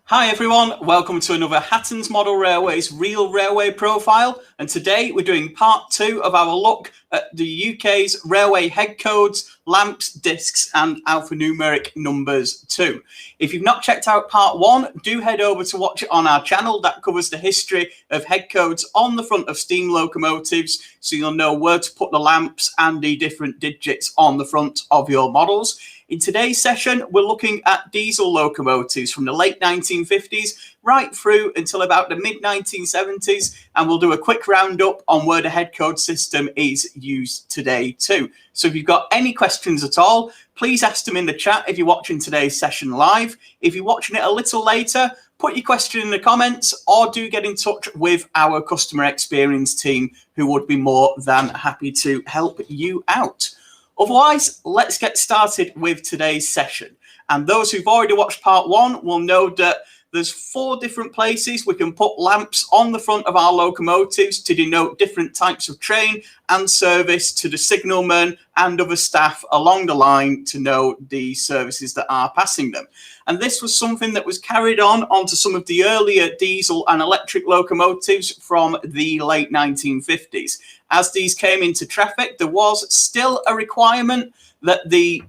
Hi everyone, welcome to another Hatton's Model Railways Real Railway Profile, and today we're doing part 2 of our look at the UK's railway head codes, lamps, discs and alphanumeric numbers too. If you've not checked out part 1, do head over to watch it on our channel. That covers the history of head codes on the front of steam locomotives, so you'll know where to put the lamps and the different digits on the front of your models. In today's session, we're looking at diesel locomotives from the late 1950s right through until about the mid-1970s, and we'll do a quick roundup on where the head code system is used today too. So if you've got any questions at all, please ask them in the chat if you're watching today's session live. If you're watching it a little later, put your question in the comments or do get in touch with our customer experience team, who would be more than happy to help you out. Otherwise, let's get started with today's session. And those who've already watched part 1 will know that there's 4 different places we can put lamps on the front of our locomotives to denote different types of train and service to the signalmen and other staff along the line to know the services that are passing them. And this was something that was carried on onto some of the earlier diesel and electric locomotives from the late 1950s. As these came into traffic, there was still a requirement that the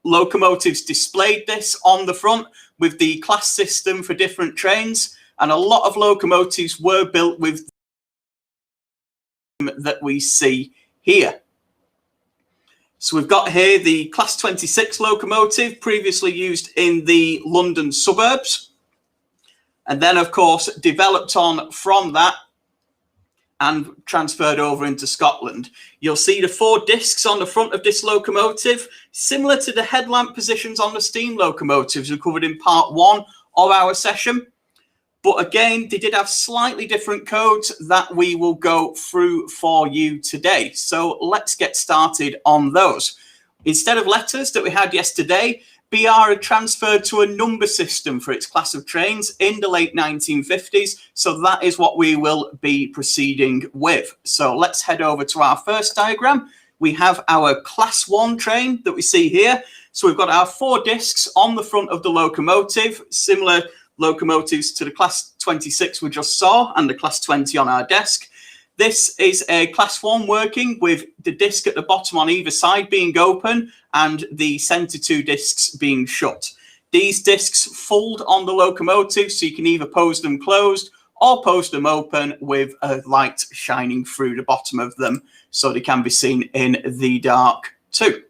locomotives displayed this on the front with the class system for different trains, and a lot of locomotives were built with that we see here. So we've got here the class 26 locomotive, previously used in the London suburbs, and then of course developed on from that and transferred over into Scotland. You'll see the 4 discs on the front of this locomotive, similar to the headlamp positions on the steam locomotives we covered in part 1 of our session. But again, they did have slightly different codes that we will go through for you today. So let's get started on those. Instead of letters that we had yesterday, BR had transferred to a number system for its class of trains in the late 1950s. So that is what we will be proceeding with. So let's head over to our first diagram. We have our class 1 train that we see here. So we've got our 4 discs on the front of the locomotive, similar locomotives to the class 26 we just saw and the class 20 on our desk. This is a class 1 working with the disc at the bottom on either side being open and the center 2 discs being shut. These discs fold on the locomotive, so you can either pose them closed or pose them open with a light shining through the bottom of them so they can be seen in the dark too.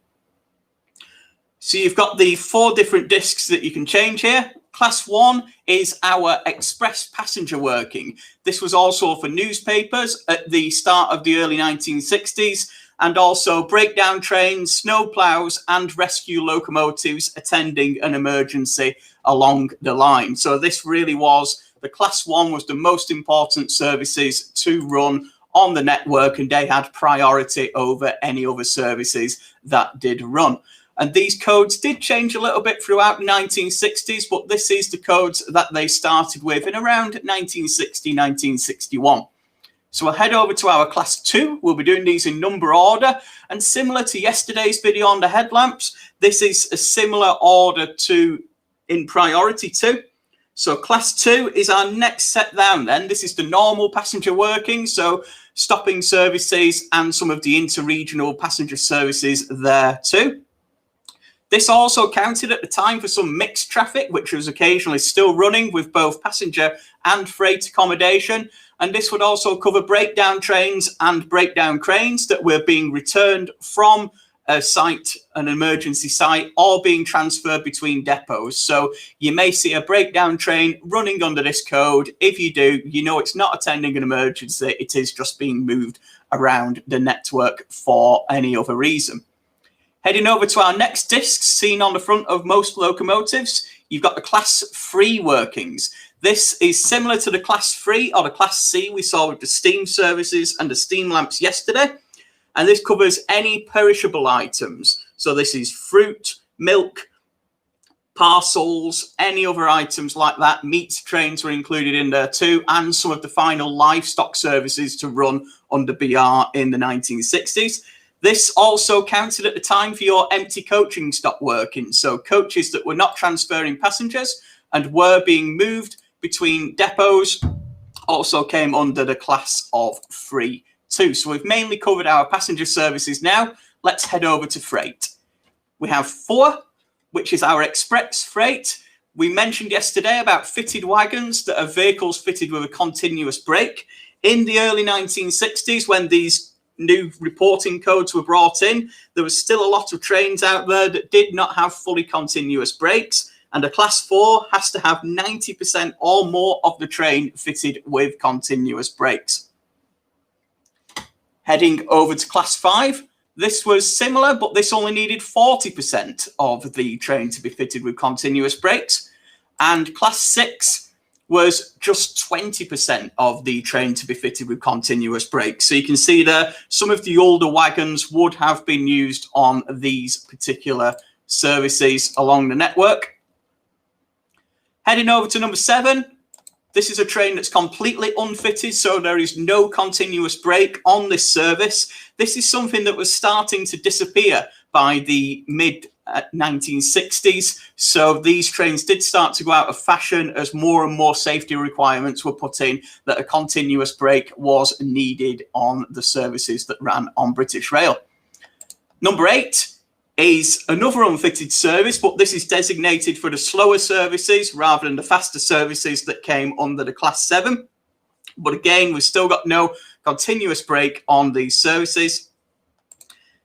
So you've got the 4 different discs that you can change here. Class 1 is our express passenger working. This was also for newspapers at the start of the early 1960s, and also breakdown trains, snow plows and rescue locomotives attending an emergency along the line. So this really was, the class 1 was the most important services to run on the network, and they had priority over any other services that did run. And these codes did change a little bit throughout the 1960s, but this is the codes that they started with in around 1960, 1961. So we'll head over to our class 2. We'll be doing these in number order. And similar to yesterday's video on the headlamps, this is a similar order to in priority too. So class 2 is our next set down then. This is the normal passenger working, so stopping services and some of the interregional passenger services there too. This also counted at the time for some mixed traffic, which was occasionally still running with both passenger and freight accommodation. And this would also cover breakdown trains and breakdown cranes that were being returned from a site, an emergency site, or being transferred between depots. So you may see a breakdown train running under this code. If you do, you know it's not attending an emergency. It is just being moved around the network for any other reason. Heading over to our next discs seen on the front of most locomotives, you've got the class 3 workings. This is similar to the class 3 or the class C we saw with the steam services and the steam lamps yesterday. And this covers any perishable items. So this is fruit, milk, parcels, any other items like that. Meat trains were included in there too, and some of the final livestock services to run under BR in the 1960s. This also counted at the time for your empty coaching stock working, so coaches that were not transferring passengers and were being moved between depots also came under the class of 3 too. So we've mainly covered our passenger services now. Let's head over to freight. We have 4, which is our express freight. We mentioned yesterday about fitted wagons that are vehicles fitted with a continuous brake. In the early 1960s, when these new reporting codes were brought in, there was still a lot of trains out there that did not have fully continuous brakes, and a class 4 has to have 90% or more of the train fitted with continuous brakes. Heading over to class 5, this was similar, but this only needed 40% of the train to be fitted with continuous brakes, and class 6 was just 20% of the train to be fitted with continuous brakes. So you can see there, some of the older wagons would have been used on these particular services along the network. Heading over to number 7, this is a train that's completely unfitted, so there is no continuous brake on this service. This is something that was starting to disappear by the mid-1960s. So these trains did start to go out of fashion as more and more safety requirements were put in that a continuous brake was needed on the services that ran on British Rail. Number 8 is another unfitted service, but this is designated for the slower services rather than the faster services that came under the class 7. But again, we've still got no continuous brake on these services.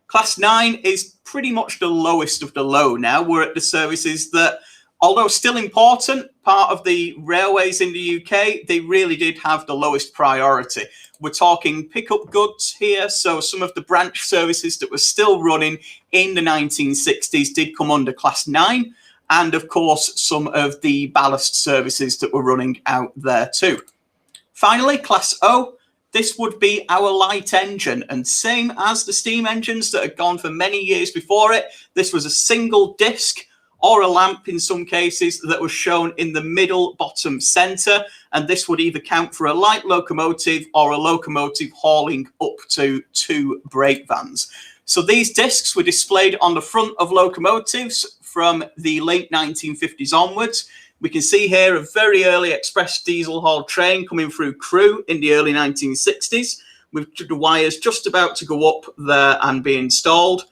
Class 9 is pretty much the lowest of the low now. We're at the services that, although still important, part of the railways in the UK, they really did have the lowest priority. We're talking pickup goods here, so some of the branch services that were still running in the 1960s did come under class 9, and of course some of the ballast services that were running out there too. Finally, class O. This would be our light engine, and same as the steam engines that had gone for many years before it, this was a single disc or a lamp in some cases that was shown in the middle bottom center, and this would either count for a light locomotive or a locomotive hauling up to 2 brake vans. So these discs were displayed on the front of locomotives from the late 1950s onwards. We can see here a very early express diesel hauled train coming through Crewe in the early 1960s, with the wires just about to go up there and be installed.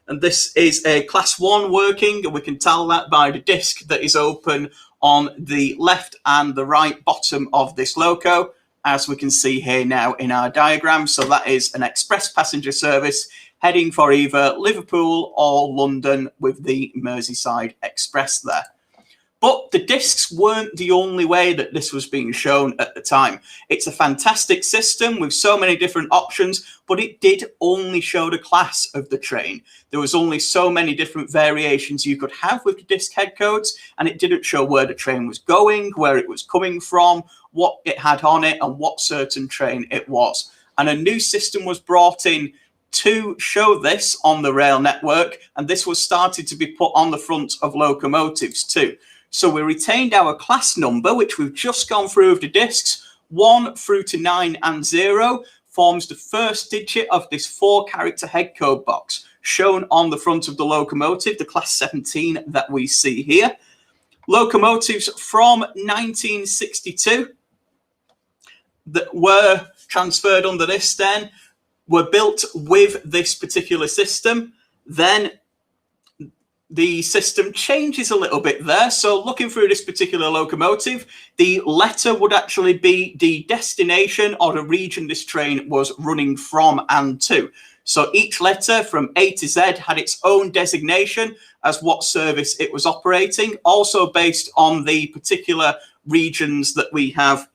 And this is a class 1 working, and we can tell that by the disc that is open on the left and the right bottom of this loco, as we can see here now in our diagram. So that is an express passenger service heading for either Liverpool or London with the Merseyside Express there. But the discs weren't the only way that this was being shown at the time. It's a fantastic system with so many different options, but it did only show the class of the train. There was only so many different variations you could have with the disc head codes, and it didn't show where the train was going, where it was coming from, what it had on it, and what certain train it was. And a new system was brought in to show this on the rail network, and this was started to be put on the front of locomotives too. So we retained our class number, which we've just gone through with the discs. 1 through to 9 and 0 forms the first digit of this 4-character head code box shown on the front of the locomotive, the class 17 that we see here. Locomotives from 1962 that were transferred under this then were built with this particular system. Then the system changes a little bit there. So looking through this particular locomotive, the letter would actually be the destination or the region this train was running from and to. So each letter from A to Z had its own designation as what service it was operating, also based on the particular regions that we have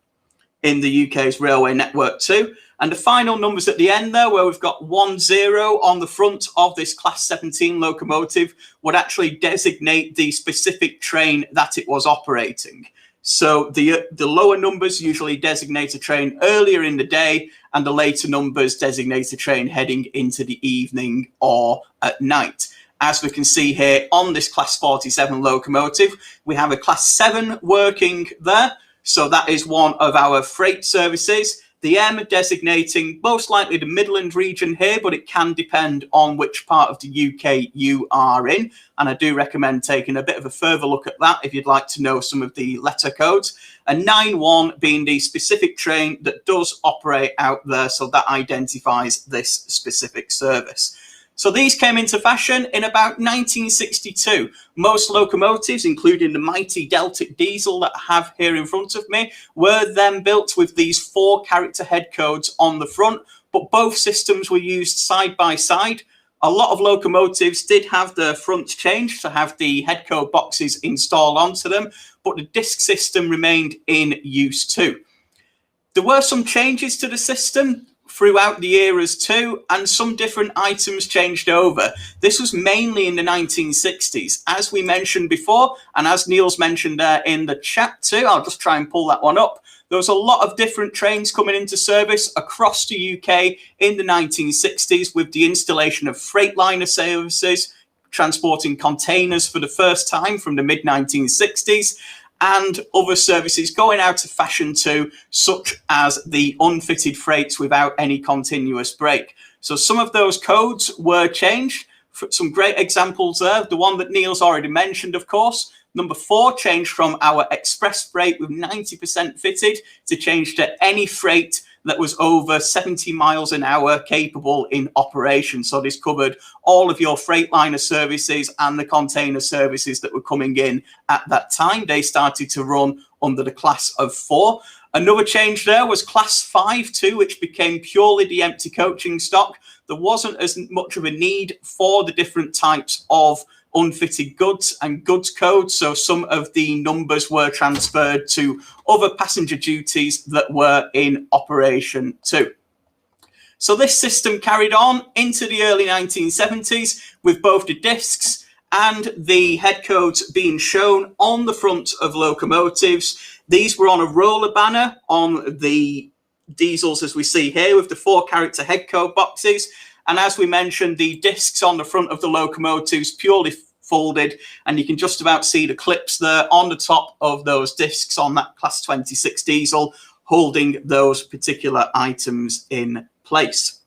in the UK's railway network too. And the final numbers at the end there, where we've got 10 on the front of this class 17 locomotive, would actually designate the specific train that it was operating. So the lower numbers usually designate a train earlier in the day, and the later numbers designate a train heading into the evening or at night. As we can see here on this class 47 locomotive, we have a class 7 working there. So that is one of our freight services. The M designating most likely the Midland region here, but it can depend on which part of the UK you are in. And I do recommend taking a bit of a further look at that if you'd like to know some of the letter codes. And 9-1 being the specific train that does operate out there, so that identifies this specific service. So these came into fashion in about 1962. Most locomotives, including the mighty Deltic diesel that I have here in front of me, were then built with these 4-character head codes on the front, but both systems were used side by side. A lot of locomotives did have the fronts changed to have the head code boxes installed onto them, but the disc system remained in use too. There were some changes to the system throughout the eras too, and some different items changed over. This was mainly in the 1960s. As we mentioned before, and as Neil's mentioned there in the chat too, I'll just try and pull that one up. There was a lot of different trains coming into service across the UK in the 1960s with the installation of Freightliner services, transporting containers for the first time from the mid-1960s, and other services going out of fashion too, such as the unfitted freights without any continuous brake. So some of those codes were changed. Some great examples there. The one that Neil's already mentioned, of course. Number 4 changed from our express freight with 90% fitted to change to any freight that was over 70 miles an hour capable in operation. So this covered all of your Freightliner services and the container services that were coming in at that time. They started to run under the class of 4. Another change there was class 5 too, which became purely the empty coaching stock. There wasn't as much of a need for the different types of unfitted goods and goods codes, so some of the numbers were transferred to other passenger duties that were in operation too. So this system carried on into the early 1970s with both the discs and the head codes being shown on the front of locomotives. These were on a roller banner on the diesels, as we see here, with the 4-character head code boxes. And as we mentioned, the discs on the front of the locomotives purely folded, and you can just about see the clips there on the top of those discs on that Class 26 diesel, holding those particular items in place.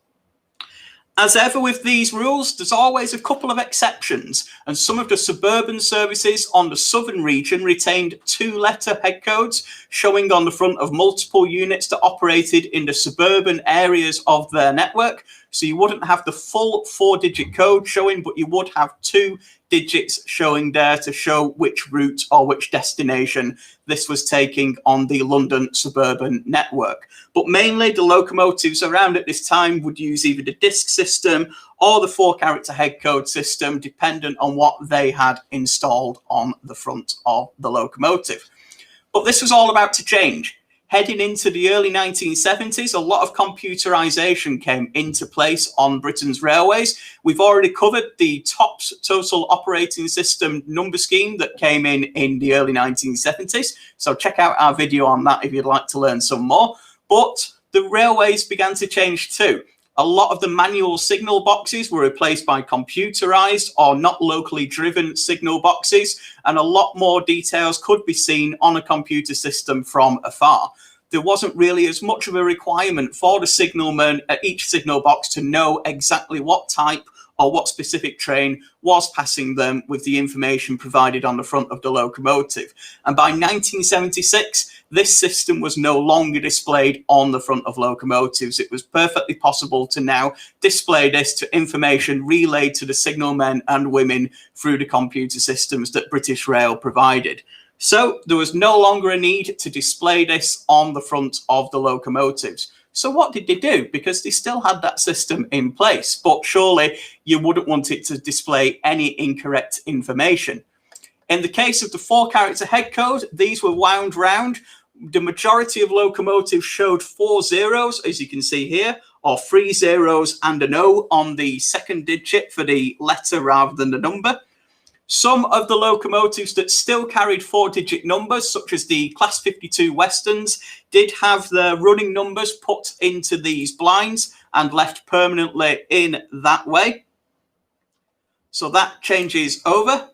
As ever with these rules, there's always a couple of exceptions, and some of the suburban services on the southern region retained 2-letter head codes showing on the front of multiple units that operated in the suburban areas of their network. So you wouldn't have the full 4-digit code showing, but you would have 2 digits showing there to show which route or which destination this was taking on the London suburban network. But mainly the locomotives around at this time would use either the disc system or the 4-character head code system, dependent on what they had installed on the front of the locomotive. But this was all about to change. Heading into the early 1970s, a lot of computerization came into place on Britain's railways. We've already covered the TOPS, Total Operating System number scheme, that came in the early 1970s. So check out our video on that if you'd like to learn some more. But the railways began to change too. A lot of the manual signal boxes were replaced by computerized or not locally driven signal boxes, and a lot more details could be seen on a computer system from afar. There wasn't really as much of a requirement for the signalman at each signal box to know exactly what type or what specific train was passing them with the information provided on the front of the locomotive. And by 1976, this system was no longer displayed on the front of locomotives. It was perfectly possible to now display this to information relayed to the signalmen and women through the computer systems that British Rail provided. So there was no longer a need to display this on the front of the locomotives. So what did they do? Because they still had that system in place, but surely you wouldn't want it to display any incorrect information. In the case of the 4-character head code, these were wound round. The majority of locomotives showed 4 zeros, as you can see here, or 3 zeros and an O on the second digit for the letter rather than the number. Some of the locomotives that still carried 4-digit numbers, such as the Class 52 Westerns, did have their running numbers put into these blinds and left permanently in that way. So that changes over.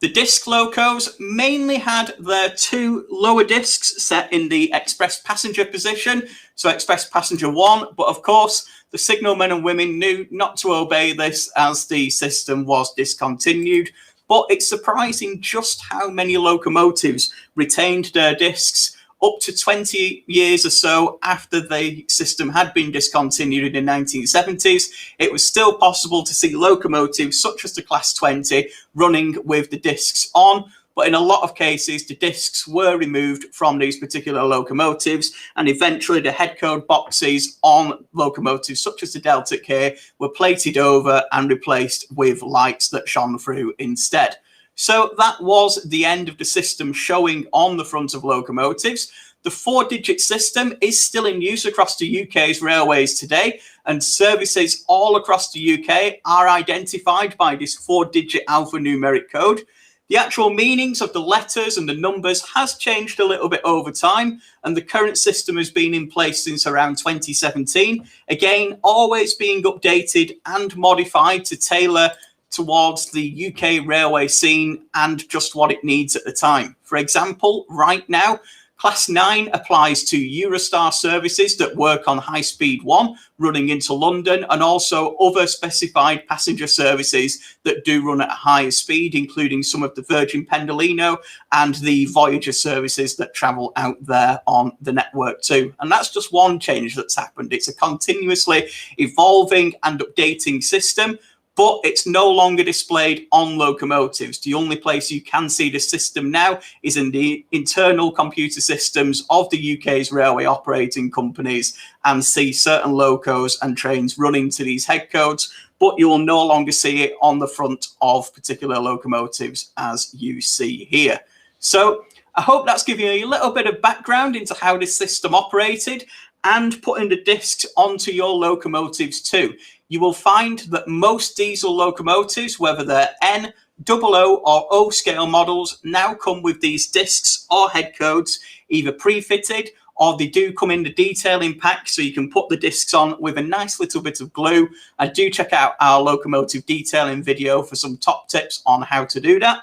The disc locos mainly had their two lower discs set in the express passenger position, so express passenger 1, but of course the signalmen and women knew not to obey this as the system was discontinued. But it's surprising just how many locomotives retained their discs up to 20 years or so after the system had been discontinued in the 1970s. It was still possible to see locomotives such as the Class 20 running with the discs on, but in a lot of cases the discs were removed from these particular locomotives, and eventually the head code boxes on locomotives such as the Delta K were plated over and replaced with lights that shone through instead. So that was the end of the system showing on the front of locomotives. The 4-digit system is still in use across the UK's railways today, and services all across the UK are identified by this 4-digit alphanumeric code. The actual meanings of the letters and the numbers has changed a little bit over time, and the current system has been in place since around 2017. Again, always being updated and modified to tailor towards the UK railway scene and just what it needs at the time. For example, right now, Class 9 applies to Eurostar services that work on High Speed 1 running into London, and also other specified passenger services that do run at a higher speed, including some of the Virgin Pendolino and the Voyager services that travel out there on the network too. And that's just one change that's happened. It's a continuously evolving and updating system, but it's no longer displayed on locomotives. The only place you can see the system now is in the internal computer systems of the UK's railway operating companies, and see certain locos and trains running to these head codes, but you will no longer see it on the front of particular locomotives as you see here. So I hope that's given you a little bit of background into how this system operated and putting the discs onto your locomotives too. You will find that most diesel locomotives, whether they're N, OO or O scale models, now come with these discs or head codes, either pre-fitted or they do come in the detailing pack, so you can put the discs on with a nice little bit of glue. And do check out our locomotive detailing video for some top tips on how to do that.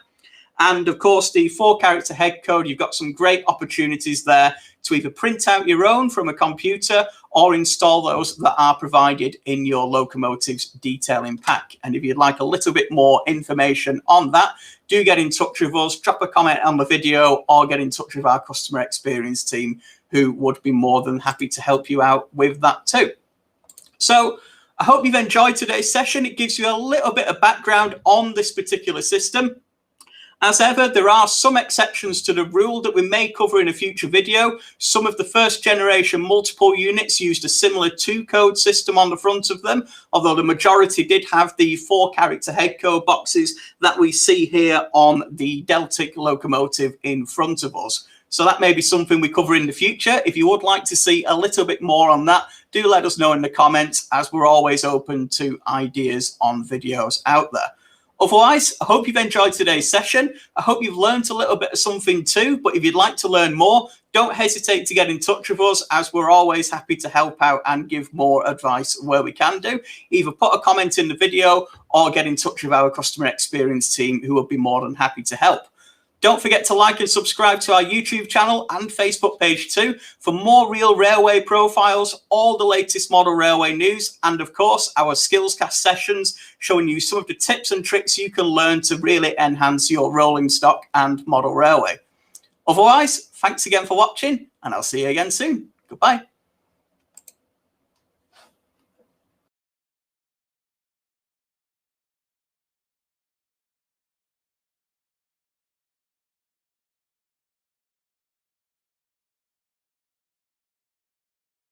And of course, the 4-character head code, you've got some great opportunities there to either print out your own from a computer or install those that are provided in your locomotive's detailing pack. And if you'd like a little bit more information on that, do get in touch with us, drop a comment on the video, or get in touch with our customer experience team, who would be more than happy to help you out with that too. So I hope you've enjoyed today's session. It gives you a little bit of background on this particular system. As ever, there are some exceptions to the rule that we may cover in a future video. Some of the first generation multiple units used a similar 2-code system on the front of them, although the majority did have the 4-character head code boxes that we see here on the Deltic locomotive in front of us. So that may be something we cover in the future. If you would like to see a little bit more on that, do let us know in the comments, as we're always open to ideas on videos out there. Otherwise, I hope you've enjoyed today's session. I hope you've learned a little bit of something too, but if you'd like to learn more, don't hesitate to get in touch with us, as we're always happy to help out and give more advice where we can do. Either put a comment in the video or get in touch with our customer experience team, who will be more than happy to help. Don't forget to like and subscribe to our YouTube channel and Facebook page too for more real railway profiles, all the latest model railway news, and of course our Skillscast sessions showing you some of the tips and tricks you can learn to really enhance your rolling stock and model railway. Otherwise, thanks again for watching, and I'll see you again soon. Goodbye.